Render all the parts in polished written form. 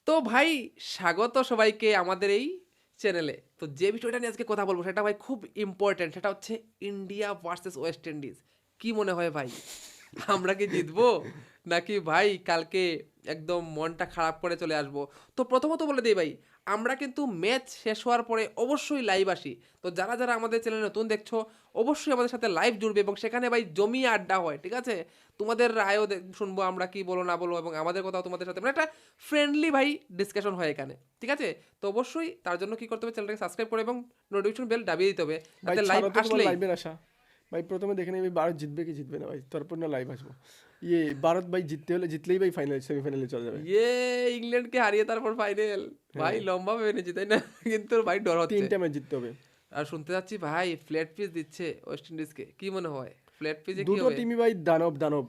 তো ভাই স্বাগত সবাইকে আমাদের এই চ্যানেলে। তো যে বিষয়টা নিয়ে আজকে কথা বলবো সেটা ভাই খুব ইম্পর্টেন্ট, সেটা হচ্ছে ইন্ডিয়া ভার্সেস ওয়েস্ট ইন্ডিজ। কি মনে হয় ভাই, আমরা কি জিতবো নাকি ভাই কালকে একদম মনটা খারাপ করে চলে আসবো? তো প্রথমত বলে দিই ভাই, আমরা কিন্তু ম্যাচ শেষ হওয়ার পরে অবশ্যই লাইভ আসি। তো যারা যারা আমাদের চ্যানেল নতুন দেখছো অবশ্যই আমাদের সাথে লাইভ জুড়বে এবং সেখানে ভাই জমিয়ে আড্ডা হয়, ঠিক আছে? তোমাদের রায়ও শুনবো আমরা কি বলো না বলো, এবং আমাদের কথাও তোমাদের সাথে, মানে একটা ফ্রেন্ডলি ভাই ডিসকাশন হয় এখানে, ঠিক আছে? তো অবশ্যই তার জন্য কি করতে হবে, চ্যানেলটাকে সাবস্ক্রাইব করে এবং নোটিফিকেশন বেল দাবিয়ে দিতে হবে, ভাই যাতে লাইভ ছাড়ো তো তোমার আসলেই। লাইভের আশা। ভাই প্রথমে দেখে নেবে ভারত জিতবে কি জিতবে না ভাই, তারপর না লাইভ আসবো। ভারত ভাই জিততে হলে জিতলেই ভাই ফাইনাল সেমিফাইনালে চলে যাবে। ইয়ে, ইংল্যান্ডকে হারিয়ে তারপর ফাইনাল। ভাই হ্যাঁ, লম্বা ভেবে নিয়েছি তাই না? কিন্তু ভাই ডর হচ্ছে। 3টা ম্যাচ জিততে হবে। আর শুনতে যাচ্ছি ভাই ফ্ল্যাট পিচ দিচ্ছে ওয়েস্ট ইন্ডিজকে, কি মনে হয় ফ্ল্যাট পিচে কি দুটো হবে? টিমই ভাই দানব দানব।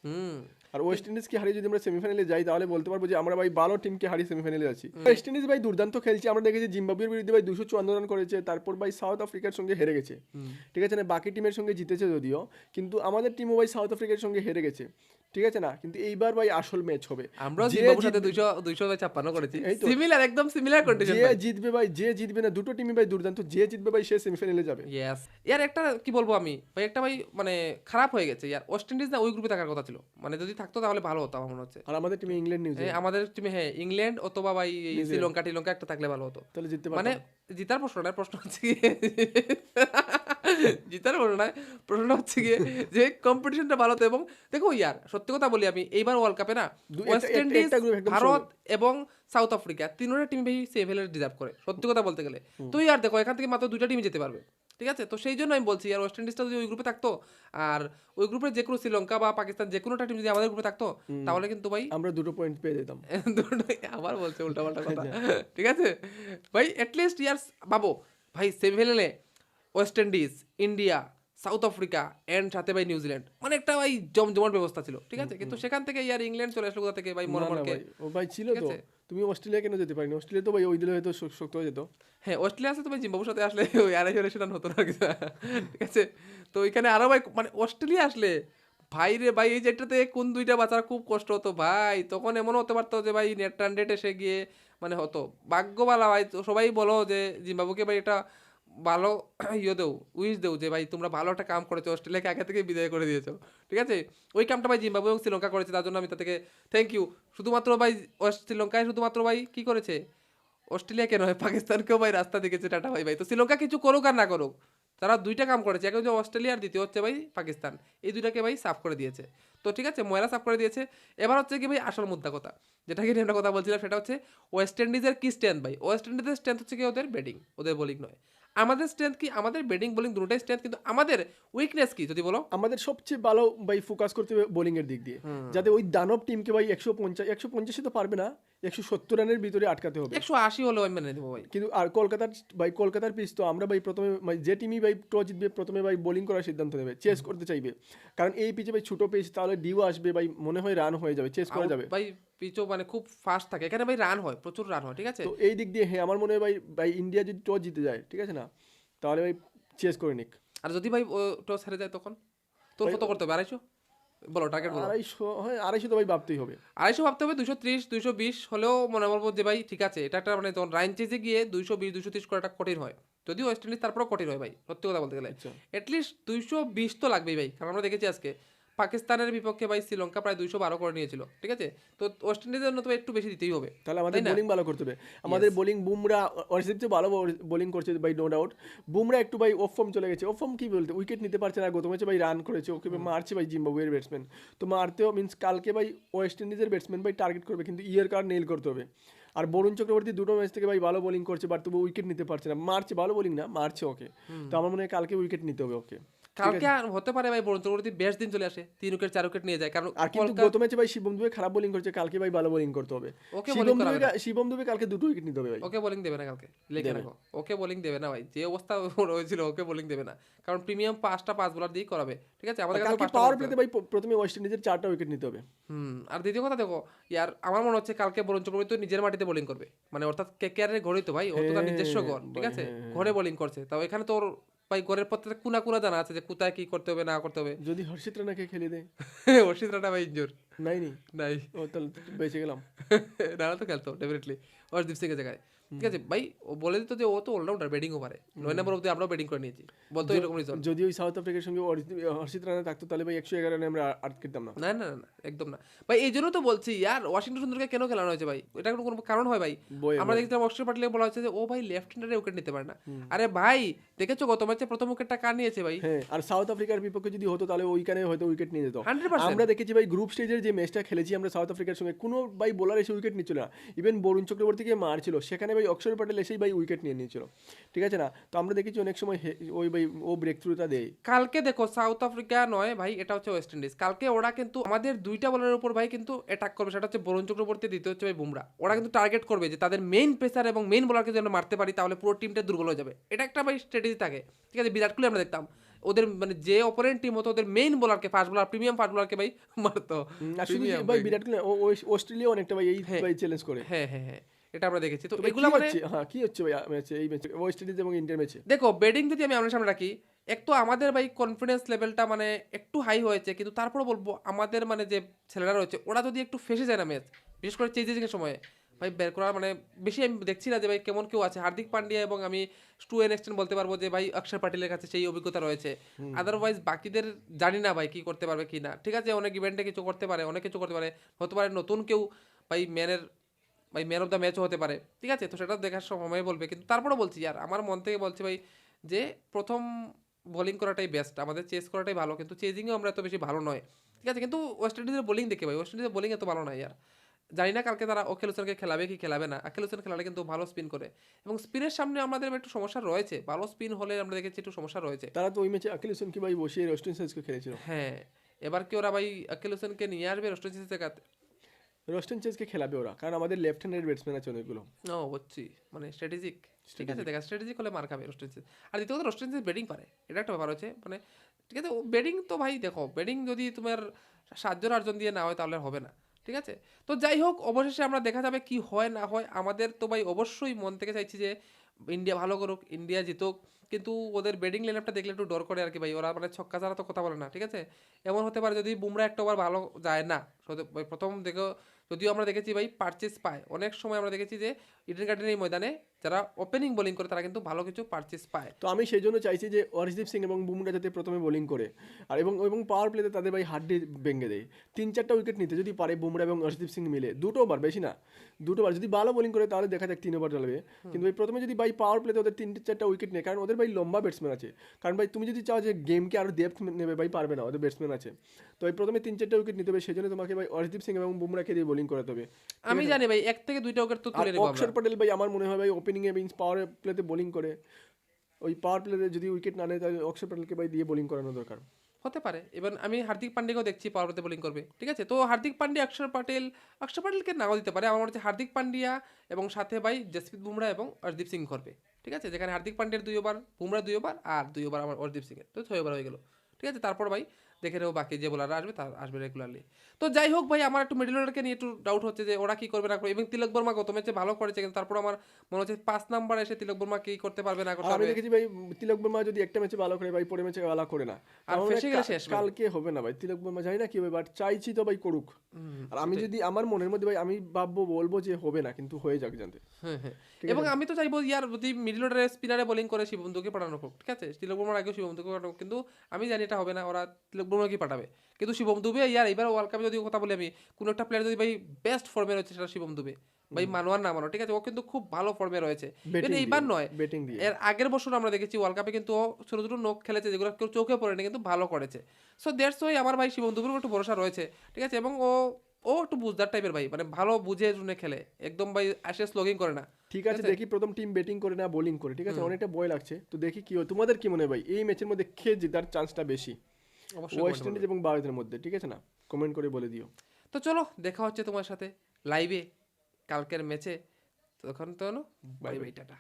হুম। আর ওয়েস্ট ইন্ডিজকে হারিয়ে যদি আমরা সেমিফাইনালে যাই তাহলে বলতে পারবো যে আমরা ভাই ভালো টিমকে হারিয়ে সেমিফাইনালে আছি। ওয়েস্ট ইন্ডিজ ভাই দুর্দান্ত খেলছে, আমরা দেখেছি জিম্বাবুয়ের বিরুদ্ধে ভাই 254 রান করেছে, তারপর ভাই সাউথ আফ্রিকার সঙ্গে হেরে গেছে। ঠিক আছে না, বাকি টিমের সঙ্গে জিতেছে যদিও, কিন্তু আমাদের টিমও ভাই সাউথ আফ্রিকার সঙ্গে হেরে গেছে। ঠিক আছে না, কিন্তু এইবার ভাই আসল ম্যাচ হবে। আমরাও যে জিম্বাবুর সাথে জিতবে 256 করেছি, এই তো, সিমিলার, একদম সিমিলার কন্ডিশন যে ভাই। জিতবে ভাই যে জিতবে না, দুটো টিমই ভাই দুর্দান্ত, যে জিতবে ভাই সে সেমিফাইনালে যাবে। ইয়েস। ইয়ার একটা কি বলবো আমি ভাই, একটা ভাই মানে খারাপ হয়ে গেছে ইয়ার, ওয়েস্ট ইন্ডিজ না ওই গ্রুপে থাকার কথা ছিল, মানে যদি থাকতো তাহলে ভালো হতো আমার মনে হচ্ছে। আর আমাদের টিমে ইংল্যান্ড নিউজিল্যান্ড, আমাদের টিমে হ্যাঁ ইংল্যান্ড অথবা ভাই এই নিউজিল্যান্ড শ্রীলঙ্কা টিলঙ্কা একটা থাকলে ভালো হতো। তাহলে জিততে মানে পারতাম। জিতার প্রশ্ন না, প্রশ্ন হচ্ছে কি জিতার প্রশ্ন না, প্রশ্নটা হচ্ছে গিয়ে যে কম্পিটিশনটা ভালো হতো। এবং দেখো ইয়ার সত্যি কথা বলি আমি, এইবার ওয়ার্ল্ড কাপে না একটা ওয়েস্ট একটা ইন্ডিজ, একটা গ্রুপ একদম ভারত এবং সাউথ আফ্রিকা তিনোটা টিম ভাই সেমিফাইনাল ডিজার্ভ করে, সত্যি কথা বলতে গেলে। তো ইয়ার দেখো এখান থেকে মাত্র দুইটা টিম যেতে পারবে, ঠিক আছে? তো সেই জন্য আমি বলছি আর ওয়েস্ট ইন্ডিজটা যদি ওই গ্রুপে থাকতো, আর ওই গ্রুপে যে কোনো শ্রীলঙ্কা বা পাকিস্তান যে কোনোটা টিম যদি আমাদের গ্রুপে থাকতো, তাহলে কিন্তু ভাই আমরা 2টো পয়েন্ট পেয়ে যেতাম। দুটোই আবার বলছে উল্টাপাল্টা কথা, ঠিক আছে? ভাই অ্যাটলিস্ট ইয়ার্স ভাবো ভাই সেমিফাইনালে West Indies, India, South Africa and সাথে ভাই নিউজিল্যান্ড, মানে একটা ভাই জমজমাট ব্যবস্থা ছিল, ঠিক আছে? কিন্তু সেখান থেকে ইয়ার ইংল্যান্ড চলে আসলো কোথা থেকে ভাই, না না মরমরকে, ভাই, ও ভাই ছিল ঠিক তো। আছে? তুমি অস্ট্রেলিয়া কেন যেতে পারিনি? অস্ট্রেলিয়া তো ভাই ওই দিলে হয়তো শক্ত হয়ে যেত। হ্যাঁ অস্ট্রেলিয়া আছে তো ভাই, জিম্বাবুর সাথে আসলে ওই 250 রান হতো না কিছু, ঠিক আছে? তো ওইখানে আরো ভাই মানে অস্ট্রেলিয়া আসলে ভাই রে ভাই, এই যেটাতে কোন দুইটা বাঁচার খুব কষ্ট হতো ভাই, তখন এমনও হতে পারতো যে ভাই নেট রান রেট এসে গিয়ে মানে হতো ভাগ্যবালা ভাই। তো সবাই বলো যে জিম্বাবুকে ভাই এটা ভালো ইয়ে দেও, উইশ দেও যে ভাই তোমরা ভালো একটা কাম করেছো, অস্ট্রেলিয়াকে আগে থেকে বিদায় করে দিয়েছো, ঠিক আছে? ওই কামটা ভাই জিম্বাবু এবং শ্রীলঙ্কা করেছে, তার জন্য আমি তাদেরকে থ্যাংক ইউ। শুধুমাত্র ভাই শ্রীলঙ্কায় শুধুমাত্র ভাই কি করেছে, অস্ট্রেলিয়া কেন হয় পাকিস্তানকেও ভাই রাস্তা দেখেছে টাটা ভাই ভাই। তো শ্রীলঙ্কা কিছু করুক আর না করুক, তারা দুইটা কাম করেছে, এক হচ্ছে অস্ট্রেলিয়া আর দ্বিতীয় হচ্ছে ভাই পাকিস্তান, এই দুইটাকে ভাই সাফ করে দিয়েছে। তো ঠিক আছে, ময়লা সাফ করে দিয়েছে। এবার হচ্ছে কি ভাই আসল মুদ্রা কথা, যেটাকে নিয়ে আমরা কথা বলছিলাম, সেটা হচ্ছে ওয়েস্ট ইন্ডিজের কি স্ট্রেংথ ভাই। ওয়েস্ট ইন্ডিজের স্ট্রেংথ হচ্ছে কি ওদের ব্যাটিং, ওদের বোলিং নয়। আমাদের স্ট্রেংথ কি, আমাদের ব্যাটিং বোলিং দুটোটাই স্ট্রেংথ, কিন্তু আমাদের উইকনেস কি যদি বলো? আমাদের সবচেয়ে ভালো ভাই ফোকাস করতে হবে বোলিং এর দিক দিয়ে, যাতে ওই দানব টিমকে ভাই 150 তো পারবে না, 170 রানের ভিতরে আটকাতে হবে। 180 হলেও আমি মেনে দেবো ভাই। কিন্তু আর কলকাতার পিচ তো আমরা ভাই প্রথমে ভাই যে টিমই ভাই টস জিতবে প্রথমে ভাই বোলিং করার সিদ্ধান্ত নেবে, চেস করতে চাইবে। কারণ এই পিচে ভাই ছোট পিচ, তাহলে ডিও আসবে ভাই, মনে হয় রান হয়ে যাবে, চেস করা আউট যাবে। ভাই, পিচও মানে খুব ফাস্ট থাকে এখানে ভাই, রান হয়, প্রচুর রান হয়, ঠিক আছে? তো এই দিক দিয়ে হ্যাঁ আমার মনে হয় ভাই ভাই ইন্ডিয়া যদি টস জিতে যায়, ঠিক আছে না, তাহলে ভাই চেস করে নিক। আর যদি ভাই টস হেরে যায় তখন তোর ভাই কত করতে হবে, 250? বলো টার্গেট বলো। 250, হ্যাঁ 250 তো ভাই ভাবতেই হবে। 250 ভাবতে হবে, 230 220 হলেও মনে বলবো যে ভাই ঠিক আছে, এটা একটা মানে তখন রাইন চেজে গিয়ে 220 230 করাটা কঠিন হয়, যদিও ওয়েস্ট ইন্ডিজ তারপরও কঠিন হয় ভাই, সত্যি কথা বলতে গেলে। আচ্ছা, অ্যাটলিস্ট 220 তো লাগবেই ভাই, কারণ আমরা দেখেছি আজকে পাকিস্তানের বিপক্ষে ভাই শ্রীলঙ্কা প্রায় 212 করে নিয়েছিল, ঠিক আছে? তো ওয়েস্ট ইন্ডিজের জন্য তো একটু বেশি দিতেই হবে, তাহলে আমাদের তাই না? বোলিং ভালো করতে হবে। আমাদের Yes. বোলিং বুমরা অরিজিৎ তো ভালো বোলিং করছে ভাই, নো ডাউট। বুমরা একটু ভাই অফ ফর্ম চলে গেছে, অফ ফর্ম কি বলতে, উইকেট নিতে পারছে না, গত ম্যাচে ভাই রান করেছে, ওকে মারছে ভাই জিম্বাবুয়ের ব্যাটসম্যান। তো মারতেও মিন্স কালকে ভাই ওয়েস্ট ইন্ডিজের ব্যাটসম্যান ভাই টার্গেট করবে, কিন্তু ইয়ার কার নেইল করতে হবে। আর বরুণ চক্রবর্তী দুটো ম্যাচ থেকে ভাই ভালো বোলিং করছে, বাট তবু উইকেট নিতে পারছে না, মারছে ভালো বোলিং না, মারছে ওকে। তো আমার মনে হয় কালকে উইকেট নিতে হবে ওকে। কালকে আর হতে পারে ভাই বরুণ চক্রবর্তী বেশ দিন চলে আসে, 3 উইকেট 4 উইকেট নিয়ে যায়, কারণ আর কিন্তু গত ম্যাচে ভাই শিবম দুবে খারাপ বোলিং করছে, কালকে ভাই ভালো বোলিং করতে হবে। ওকে বোলিং করাবে না, শিবম দুবে কালকে দুটো উইকেট নিতে হবে ভাই। ওকে বোলিং দেবে না কালকে, লিখে রাখো, ওকে বোলিং দেবে না ভাই, যে অবস্থা ওর হয়েছিল ওকে বোলিং দেবে না, কারণ প্রিমিয়াম 5টা 5 বোলার দিয়েই করাবে, ঠিক আছে? আমাদের কাছে কালকে 5টা পাওয়ার প্লেতে ভাই প্রথমে ওয়েস্ট ইন্ডিজের 4টা উইকেট নিতে হবে। আর দ্বিতীয় কথা দেখো ইয়ার, আমার মনে হচ্ছে কালকে বরুণ চক্রবর্তী নিজের মাটিতে বোলিং করবে, মানে অর্থাৎ কেকেআরের ঘরেই তো ভাই, ওর তো তার নিজস্ব ঘর, ঠিক আছে? ঘরে বোলিং করছে, তাও এখানে তো ওর ভাই ঘরের প্রত্যেকটা কোনা কোনা জানা আছে যে কোথায় কি করতে হবে না করতে হবে। যদি হর্ষিত রানাকে খেলে দেয়। অর্শিত রানা ভাই ইনজুর, নাই নি নাই। ও তাহলে তো বেঁচে গেলাম। নাহলে তো খেলতো ডেফিনেটলি অর্শদীপ সিং এর জায়গায়। ঠিক আছে ভাই, ও বলে দিত যে ও তো অলরাউন্ডার, ব্যাটিংও পারে। 9 নম্বর অব্দি আমরাও ব্যাটিং করে নিয়েছি, বলতো এরকম রিজন। যদি ওই সাউথ আফ্রিকার সঙ্গে হর্ষিত রানা থাকতো তাহলে ভাই 111 রানে আমরা আটকেতাম না। না না না না, একদম না ভাই। এই জন্য তো বলছি ইয়ার, ওয়াশিংটন সুন্দরকে কেন খেলানো হয়েছে ভাই, এটা কোনো কারণ হয় ভাই? বয়ে আমরা দেখছিলাম অক্ষর পাটিলকে বলা হচ্ছে যে ও ভাই লেফট হ্যান্ডারে উইকেট নিতে পারে না। আরে ভাই দেখেছো গত ম্যাচে প্রথম উইকেটটা কার নিয়েছে ভাই? হ্যাঁ, আর সাউথ আফ্রিকার বিপক্ষে যদি হতো তাহলে ওইখানে হয়তো উইকেট নিয়ে যেত। 100%। আমরা দেখেছি ভাই গ্রুপ স্টেজের যে ম্যাচটা খেলেছি আমরা সাউথ আফ্রিকার সঙ্গে, কোনো ভাই বোলার এসে উইকেট নিচ্ছিল না। ইভেন বরুণ চক্রবর্তীকে মারছিল, সেখানে ভাই অক্ষর প্যাটেল এসেই ভাই উইকেট নিয়ে নিয়েছিল, ঠিক আছে না? তো আমরা দেখেছি অনেক সময় ওই ভাই ও ব্রেক থ্রুটা দেয়। কালকে দেখো সাউথ আফ্রিকা নয় ভাই, এটা হচ্ছে ওয়েস্ট ইন্ডিজ। কালকে ওরা কিন্তু আমাদের দুইটা বলারের উপর ভাই কিন্তু অ্যাটাক করবে, সেটা হচ্ছে বরুণ চক্রবর্তী, দ্বিতীয় হচ্ছে ভাই বুমরা। ওরা কিন্তু টার্গেট করবে যে তাদের মেইন পেসার এবং মেইন বোলারকে যেন মারতে পারি, তাহলে পুরো টিমটা দুর্বল হয়ে যাবে। এটা একটা ভাই স্ট্র্যাটেজি থাকে, ঠিক আছে? বিরাট কোহলি আমরা দেখতাম ওদের মানে যে অপোনেন্ট টিম হতো ওদের মেইন বোলারকে, ফাস্ট বোলার, প্রিমিয়াম ফাস্ট বোলারকে ভাই মারতো। আর শুধু Premium ভাই ভাই। বিরাট কোহলি অস্ট্রেলিয়া অনেকটা ভাই এই হ্যাঁ। ভাই চ্যালেঞ্জ করে। হ্যাঁ হ্যাঁ হ্যাঁ, এটা আমরা দেখেছি। তো তো ভাই এগুলা কি মানে হচ্ছে, হ্যাঁ কি হচ্ছে ভাই ম্যাচে, এই ম্যাচে ওয়েস্ট ইন্ডিজ এবং ইন্ডিয়ার ম্যাচে? দেখো বেডিং যদি আমি আমার সামনে রাখি, এক তো আমাদের ভাই কনফিডেন্স লেভেলটা মানে একটু হাই হয়েছে, কিন্তু তারপরে বলবো আমাদের মানে যে ছেলেরা রয়েছে ওরা যদি একটু ফেসে যায় না ম্যাচ, বিশেষ করে চেজিং এর সময় ভাই বের করার মানে বেশি আমি দেখছি না যে ভাই কেমন কেউ আছে। হার্দিক পান্ডিয়া এবং আমি টু এন এক্সটেন্ড বলতে পারবো যে ভাই অক্ষর পাটিলের কাছে সেই অভিজ্ঞতা রয়েছে। আদারওয়াইজ বাকিদের জানি না ভাই কি করতে পারবে কি না। ঠিক আছে অনেক ইভেন্টে কিছু করতে পারে, অনেক কিছু করতে পারে, হতে পারে নতুন কেউ ভাই ম্যান অফ দ্য ম্যাচও হতে পারে। ঠিক আছে, তো সেটা দেখার সময় বলবে। কিন্তু তারপরে বলছি আর আমার মন থেকে বলছি ভাই যে প্রথম বোলিং করাটাই বেস্ট, আমাদের চেস করাটাই ভালো, কিন্তু চেজিংও আমরা এত বেশি ভালো নয়। ঠিক আছে, কিন্তু ওয়েস্ট ইন্ডিজের বোলিং দেখে ভাই ওয়েস্ট ইন্ডিজের বোলিং এত ভালো নয় ইয়ার। জানি না কালকে তারা অখিল হোসেনকে খেলাবে কি খেলাবে না। অখিল হোসেন খেলালে কিন্তু ভালো স্পিন করে, এবং স্পিনের সামনে আমাদের একটু সমস্যা রয়েছে, ভালো স্পিন হলে আমরা দেখেছি একটু সমস্যা রয়েছে। তারা তো ওই ম্যাচে আকিল হোসেনকে ভাই বসিয়ে রস্টিন সেন্সকে খেলেছিল। হ্যাঁ, এবার কি ওরা ভাই অখিল হোসেনকে নিয়ে আসবে রস্টন জায়গাতে? রস্টিন চেজকে খেলাবে ওরা, কারণ আমাদের লেফট হ্যান্ডের ব্যাটসম্যান আছে অনেকগুলো। ও বুঝছি, মানে স্ট্র্যাটেজিক। ঠিক আছে, দেখা স্ট্র্যাটেজিক হলে মার খাবে রোস্টেন্স। আর দ্বিতীয় কথা রোস্টেন্স ব্যাটিং পারে, এটা একটা ব্যাপার হচ্ছে মানে। ঠিক আছে, ও ব্যাটিং তো ভাই দেখো, ব্যাটিং যদি তোমার 7 জন 8 জন দিয়ে না হয় তাহলে হবে না। ঠিক আছে, তো যাই হোক অবশেষে আমরা দেখা যাবে কি হয় না হয়। আমাদের তো ভাই অবশ্যই মন থেকে চাইছি যে ইন্ডিয়া ভালো করুক, ইন্ডিয়া জিতুক, কিন্তু ওদের ব্যাটিং লাইনআপটা দেখলে একটু ডর করে আর কি ভাই। ওরা মানে ছক্কা ছাড়া তো কথা বলে না। ঠিক আছে, এমন হতে পারে যদি বুমরা একটা ওভার ভালো যায় না, প্রথম দেখো, যদিও আমরা দেখেছি ভাই পারচেস পায় অনেক সময়, আমরা দেখেছি যে ইডেন গার্ডেনের এই ময়দানে যারা ওপেনিং বোলিং করে তারা কিন্তু ভালো কিছু পারচেস পায়। তো আমি সেই জন্য চাইছি যে অরিশদীপ সিং এবং বুমরা যাতে প্রথমে বোলিং করে, আর এবং পাওয়ার প্লেতে তাদের ভাই হাড্ডি ভেঙে দেয়। 3-4টা উইকেট নিতে যদি পারে বুমরা এবং অরিশদীপ সিং মিলে, 2 ওভার বেশি না, 2 ওভার যদি ভালো বোলিং করে তাহলে দেখা যাক 3 ওভার চলবে। কিন্তু ভাই প্রথমে যদি ভাই পাওয়ার প্লেতে ওদের 3-4টা উইকেট নেয়, কারণ ওদের ভাই লম্বা ব্যাটসম্যান আছে। কারণ ভাই তুমি যদি চাও যে গেমকে আরও ডেপথ নেবে, ভাই পারবে না, ওদের ব্যাটসম্যান আছে। তো এই প্রথমে 3-4টা উইকেট নিতে হবে, সেই জন্য তোমাকে ভাই অরিশদীপ সিং এবং বুমরাকে দিয়ে বোলিং করাতে হবে। আমি জানি ভাই 1 থেকে 2টা উইকেট তো আর তুলে নেব আমরা। অক্ষর প্যাটেল ভাই আমার মনে হয় ভাই ওপেনিং এ মিন্স পাওয়ার প্লেতে বোলিং করে, ওই পাওয়ার প্লেতে যদি উইকেট না নেয় তাহলে অক্ষর প্যাটেলকে ভাই দিয়ে বোলিং করানো দরকার। হতে পারে। এবার আমি হার্দিক পান্ডিয়াকেও দেখছি পাওয়ারতে বোলিং করবে। ঠিক আছে, তো হার্দিক পান্ডিয়া অক্ষর প্যাটেলকে নাও দিতে পারে। আমার মনে হচ্ছে হার্দিক পান্ডিয়া এবং সাথে ভাই জসপ্রীত বুমরা এবং অর্শদীপ সিং করবে। ঠিক আছে, যেখানে হার্দিক পান্ডিয়ার 2 ওভার, বুমরা 2 ওভার, আর 2 ওভার আমার অর্শদীপ সিংয়ের, তো 6 ওভার হয়ে গেল। ঠিক আছে, তারপর ভাই দেখে নেবো বাকি যে বোলাররা আসবে তার আসবে রেগুলারলি। তো যাই হোক ভাই, আমার একটু মিডল অর্ডারকে নিয়ে একটু ডাউট হচ্ছে যে ওরা কি করবে না করবে। এবং তিলক বর্মা গত ম্যাচে ভালো করেছে, কিন্তু তারপর আমার মনে হচ্ছে 5 নাম্বার এসে তিলক বর্মা কি করতে পারবে না করতে আর আমি পারবে। দেখেছি ভাই তিলক বর্মা যদি একটা ম্যাচে ভালো করে ভাই পরের ম্যাচে ভালো করে না, আর তার ফেঁসে মানে গেলে শেষ ভাই। কালকে হবে না ভাই। তিলক বর্মা জানি না কি হবে, বাট চাইছি তো ভাই করুক। আর আমি যদি আমার মনের মধ্যে ভাই আমি বলবো যে হবে না, কিন্তু হয়ে যাক জানতে। হ্যাঁ হ্যাঁ, এবং আমি তো চাইবো ইয়ার যদি মিডল অর্ডারে স্পিনারে বোলিং করে শিবম দুকে পাঠানো হোক। ঠিক আছে, তিলক বর্মার আগেও শিবম দুকে পাঠানো হোক, কিন্তু আমি জানি এটা হবে না, ওরা তিলক বর্মাকে পাঠাবে। কিন্তু শিবম দুবে ইয়ার এবার ওয়ার্ল্ড কাপে যদি কথা বলি আমি, কোনো একটা প্লেয়ার যদি ভাই বেস্ট ফর্মে রয়েছে সেটা শিবম দুবে ভাই, মানোয়ার না মানো। ঠিক আছে, ও কিন্তু খুব ভালো ফর্মে রয়েছে। এইবার নয়, ব্যাটিং দিয়ে এর আগের বছর আমরা দেখেছি ওয়ার্ল্ড কাপে কিন্তু ও ছোট ছোট নোক খেলেছে যেগুলো কেউ চোখে পড়েনি, কিন্তু ভালো করেছে। সো দ্যাটস ওয়াই আমার ভাই শিবম দুবের একটু ভরসা রয়েছে। ঠিক আছে, এবং ও ও একটু বুঝদার টাইপের ভাই, মানে ভালো বুঝে শুনে খেলে, একদম ভাই আসে স্লোগিং করে না। ঠিক আছে, দেখি প্রথম টিম ব্যাটিং করে না বোলিং করে। ঠিক আছে, অনেকটা ভয় লাগছে, তো দেখি কি হয়। তোমাদের কি মনে হয় ভাই এই ম্যাচের মধ্যে কে জেতার চান্সটা বেশি, অবশ্যই ওয়েস্ট ইন্ডিজ এবং ভারতের মধ্যে? ঠিক আছে না, কমেন্ট করে বলে দিও। তো চলো দেখা হচ্ছে তোমার সাথে লাইভে কালকের ম্যাচে। তখন তো বাই বাই, টাটা।